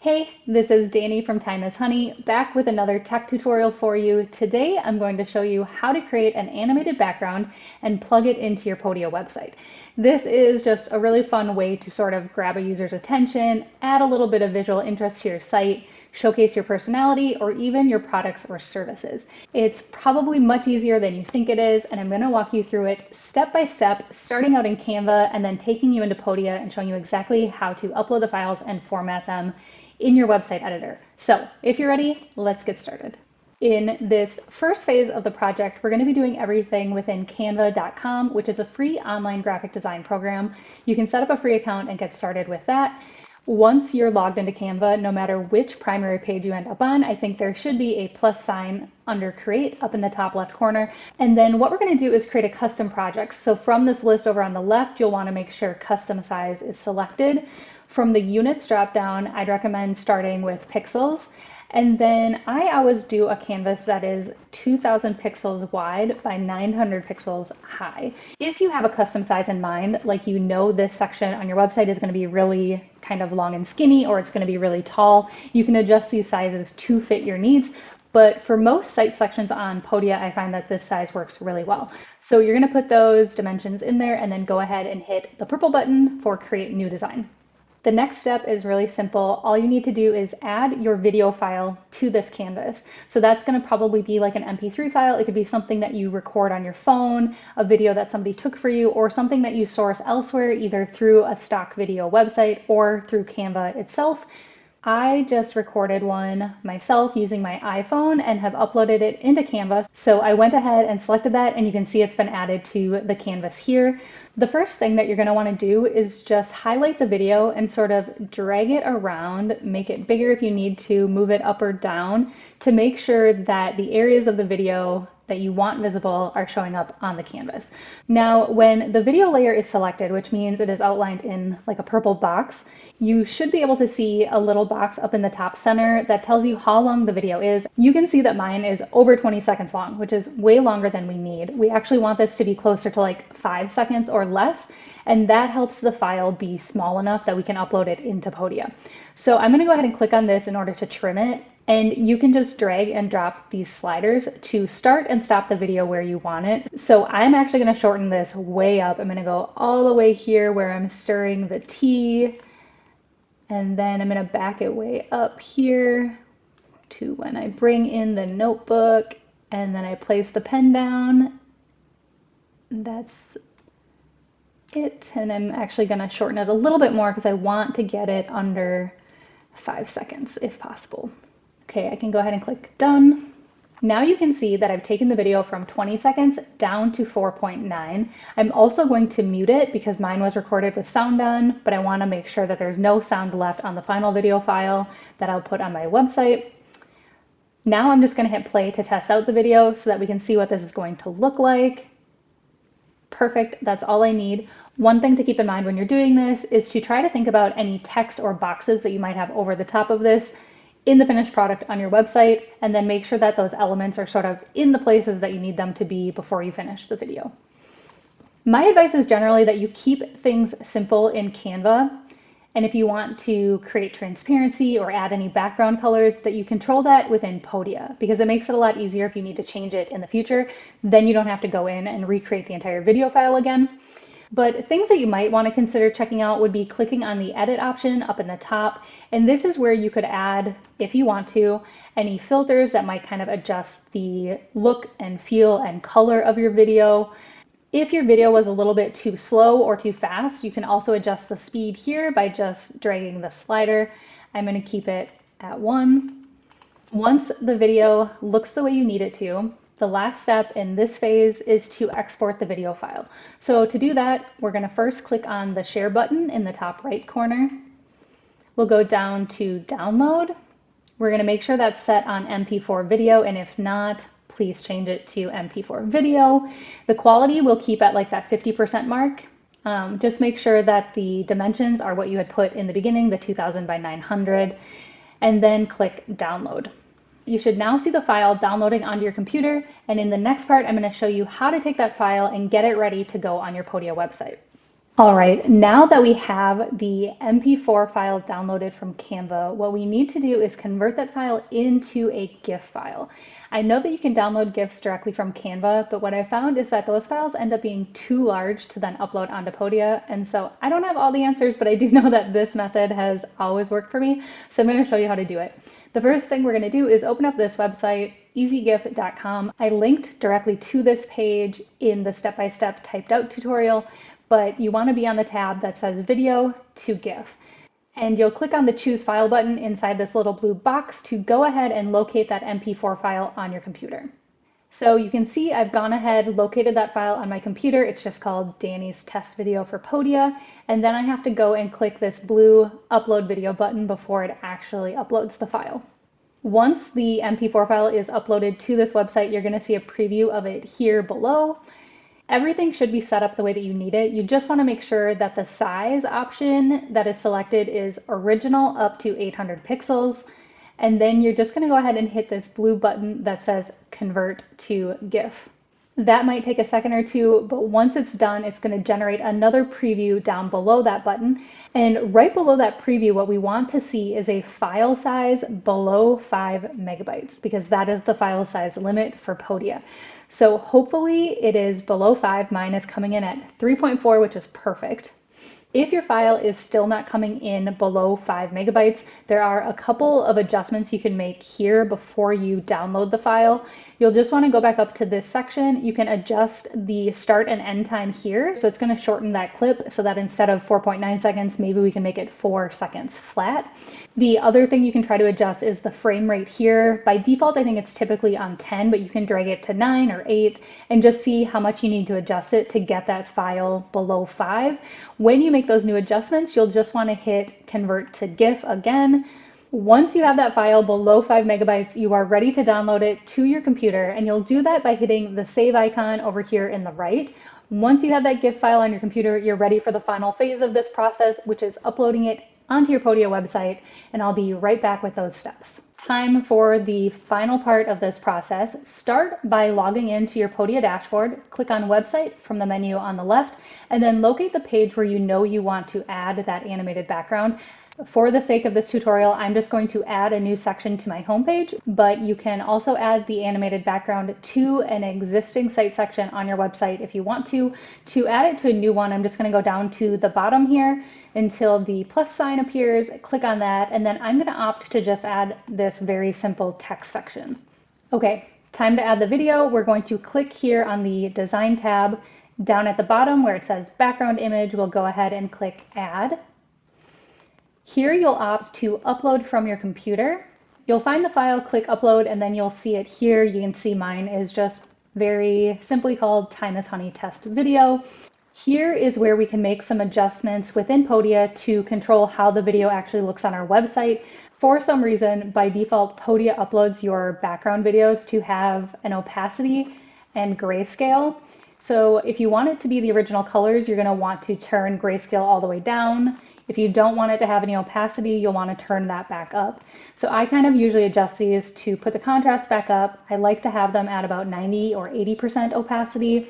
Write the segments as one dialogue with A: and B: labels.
A: Hey, this is Danny from Time is Honey, back with another tech tutorial for you. Today I'm going to show you how to create an animated background and plug it into your Podia website. This is just a really fun way to sort of grab a user's attention, add a little bit of visual interest to your site, showcase your personality, or even your products or services. It's probably much easier than you think it is, and I'm going to walk you through it step by step, starting out in Canva and then taking you into Podia and showing you exactly how to upload the files and format them in your website editor. So if you're ready, let's get started. In this first phase of the project, we're going to be doing everything within canva.com, which is a free online graphic design program. You can set up a free account and get started with that. Once you're logged into Canva, no matter which primary page you end up on, I think there should be a plus sign under Create up in the top left corner. And then what we're going to do is create a custom project. So from this list over on the left, you'll want to make sure custom size is selected. From the units dropdown, I'd recommend starting with pixels. And then I always do a canvas that is 2000 pixels wide by 900 pixels high. If you have a custom size in mind, like you know this section on your website is going to be really kind of long and skinny, or it's going to be really tall, you can adjust these sizes to fit your needs. But for most site sections on Podia, I find that this size works really well. So you're going to put those dimensions in there and then go ahead and hit the purple button for Create New Design. The next step is really simple. All you need to do is add your video file to this canvas. So that's going to probably be like an MP3 file. It could be something that you record on your phone, a video that somebody took for you, or something that you source elsewhere, either through a stock video website or through Canva itself. I just recorded one myself using my iPhone and have uploaded it into Canva. So I went ahead and selected that, and you can see it's been added to the canvas here. The first thing that you're going to want to do is just highlight the video and sort of drag it around, make it bigger if you need to, move it up or down to make sure that the areas of the video that you want visible are showing up on the canvas. Now, when the video layer is selected, which means it is outlined in like a purple box, you should be able to see a little box up in the top center that tells you how long the video is. You can see that mine is over 20 seconds long, which is way longer than we need. We actually want this to be closer to like 5 seconds or less, and that helps the file be small enough that we can upload it into Podia. So I'm going to go ahead and click on this in order to trim it. And you can just drag and drop these sliders to start and stop the video where you want it. So I'm actually going to shorten this way up. I'm going to go all the way here where I'm stirring the tea. And then I'm going to back it way up here to when I bring in the notebook and then I place the pen down. That's it. And I'm actually going to shorten it a little bit more because I want to get it under 5 seconds if possible. Okay, I can go ahead and click done. Now you can see that I've taken the video from 20 seconds down to 4.9. I'm also going to mute it because mine was recorded with sound on, but I want to make sure that there's no sound left on the final video file that I'll put on my website. Now I'm just going to hit play to test out the video so that we can see what this is going to look like. Perfect, that's all I need. One thing to keep in mind when you're doing this is to try to think about any text or boxes that you might have over the top of this in the finished product on your website, and then make sure that those elements are sort of in the places that you need them to be before you finish the video. My advice is generally that you keep things simple in Canva, and if you want to create transparency or add any background colors, that you control that within Podia, because it makes it a lot easier if you need to change it in the future. Then you don't have to go in and recreate the entire video file again. But things that you might want to consider checking out would be clicking on the edit option up in the top. And this is where you could add, if you want to, any filters that might kind of adjust the look and feel and color of your video. If your video was a little bit too slow or too fast, you can also adjust the speed here by just dragging the slider. I'm going to keep it at 1. Once the video looks the way you need it to, the last step in this phase is to export the video file. So to do that, we're going to first click on the share button in the top right corner. We'll go down to download. We're going to make sure that's set on MP4 video, and if not, please change it to MP4 video. The quality will keep at like that 50% mark. Just make sure that the dimensions are what you had put in the beginning, the 2000 by 900, and then click download. You should now see the file downloading onto your computer, and in the next part I'm going to show you how to take that file and get it ready to go on your Podia website. All right, now that we have the MP4 file downloaded from Canva, what we need to do is convert that file into a GIF file. I know that you can download GIFs directly from Canva, but what I found is that those files end up being too large to then upload onto Podia. And so I don't have all the answers, but I do know that this method has always worked for me. So I'm going to show you how to do it. The first thing we're going to do is open up this website, easygif.com. I linked directly to this page in the step-by-step typed out tutorial, but you want to be on the tab that says video to GIF. And you'll click on the choose file button inside this little blue box to go ahead and locate that MP4 file on your computer. So you can see I've gone ahead, located that file on my computer. It's just called Danny's test video for Podia. And then I have to go and click this blue upload video button before it actually uploads the file. Once the MP4 file is uploaded to this website, you're going to see a preview of it here below. Everything should be set up the way that you need it. You just want to make sure that the size option that is selected is original up to 800 pixels. And then you're just going to go ahead and hit this blue button that says convert to GIF. That might take a second or two, but once it's done, it's going to generate another preview down below that button. And right below that preview, what we want to see is a file size below 5 megabytes, because that is the file size limit for Podia. So hopefully it is below 5. Mine is coming in at 3.4, which is perfect. If your file is still not coming in below 5 megabytes, there are a couple of adjustments you can make here before you download the file. You'll just want to go back up to this section. You can adjust the start and end time here. So it's going to shorten that clip so that instead of 4.9 seconds, maybe we can make it 4 seconds flat. The other thing you can try to adjust is the frame rate here. By default, I think it's typically on 10, but you can drag it to 9 or 8 and just see how much you need to adjust it to get that file below 5. When you make those new adjustments, you'll just want to hit convert to GIF again. Once you have that file below 5 megabytes, you are ready to download it to your computer, and you'll do that by hitting the save icon over here in the right. Once you have that GIF file on your computer, you're ready for the final phase of this process, which is uploading it onto your Podia website, and I'll be right back with those steps. Time for the final part of this process. Start by logging into your Podia dashboard, click on website from the menu on the left, and then locate the page where you know you want to add that animated background. For the sake of this tutorial, I'm just going to add a new section to my homepage, but you can also add the animated background to an existing site section on your website if you want to. To add it to a new one, I'm just going to go down to the bottom here until the plus sign appears, click on that, and then I'm going to opt to just add this very simple text section. Okay, time to add the video. We're going to click here on the design tab. Down at the bottom where it says background image, we'll go ahead and click add. Here you'll opt to upload from your computer. You'll find the file, click upload, and then you'll see it here. You can see mine is just very simply called Time is Honey Test Video. Here is where we can make some adjustments within Podia to control how the video actually looks on our website. For some reason, by default, Podia uploads your background videos to have an opacity and grayscale. So if you want it to be the original colors, you're going to want to turn grayscale all the way down. If you don't want it to have any opacity, you'll want to turn that back up. So I kind of usually adjust these to put the contrast back up. I like to have them at about 90 or 80% opacity.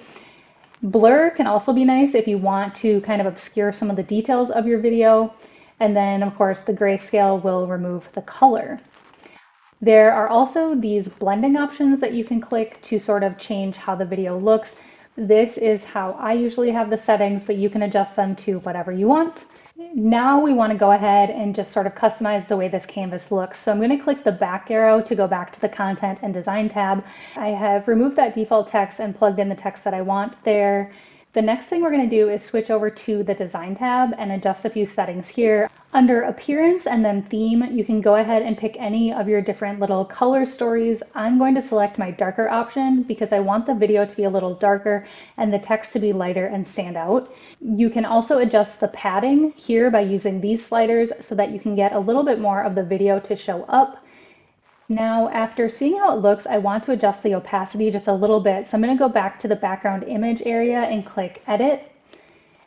A: Blur can also be nice if you want to kind of obscure some of the details of your video. And then, of course, the grayscale will remove the color. There are also these blending options that you can click to sort of change how the video looks. This is how I usually have the settings, but you can adjust them to whatever you want. Now we want to go ahead and just sort of customize the way this canvas looks. So I'm going to click the back arrow to go back to the content and design tab. I have removed that default text and plugged in the text that I want there. The next thing we're going to do is switch over to the design tab and adjust a few settings here. Under appearance and then theme, you can go ahead and pick any of your different little color stories. I'm going to select my darker option because I want the video to be a little darker and the text to be lighter and stand out. You can also adjust the padding here by using these sliders so that you can get a little bit more of the video to show up. Now, after seeing how it looks, I want to adjust the opacity just a little bit. So I'm going to go back to the background image area and click edit.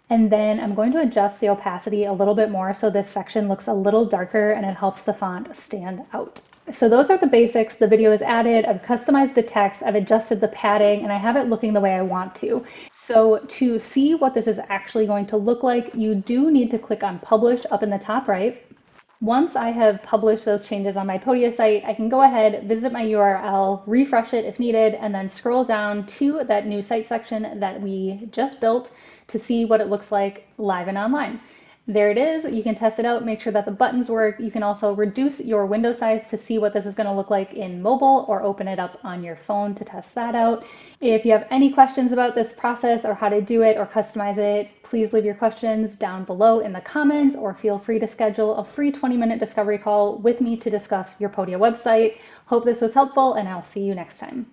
A: And then I'm going to adjust the opacity a little bit more so this section looks a little darker and it helps the font stand out. So those are the basics. The video is added, I've customized the text, I've adjusted the padding, and I have it looking the way I want to. So to see what this is actually going to look like, you do need to click on Publish up in the top right. Once I have published those changes on my Podia site, I can go ahead, visit my URL, refresh it if needed, and then scroll down to that new site section that we just built to see what it looks like live and online. There it is. You can test it out, make sure that the buttons work. You can also reduce your window size to see what this is going to look like in mobile, or open it up on your phone to test that out. If you have any questions about this process or how to do it or customize it, please leave your questions down below in the comments, or feel free to schedule a free 20-minute discovery call with me to discuss your Podia website. Hope this was helpful, and I'll see you next time.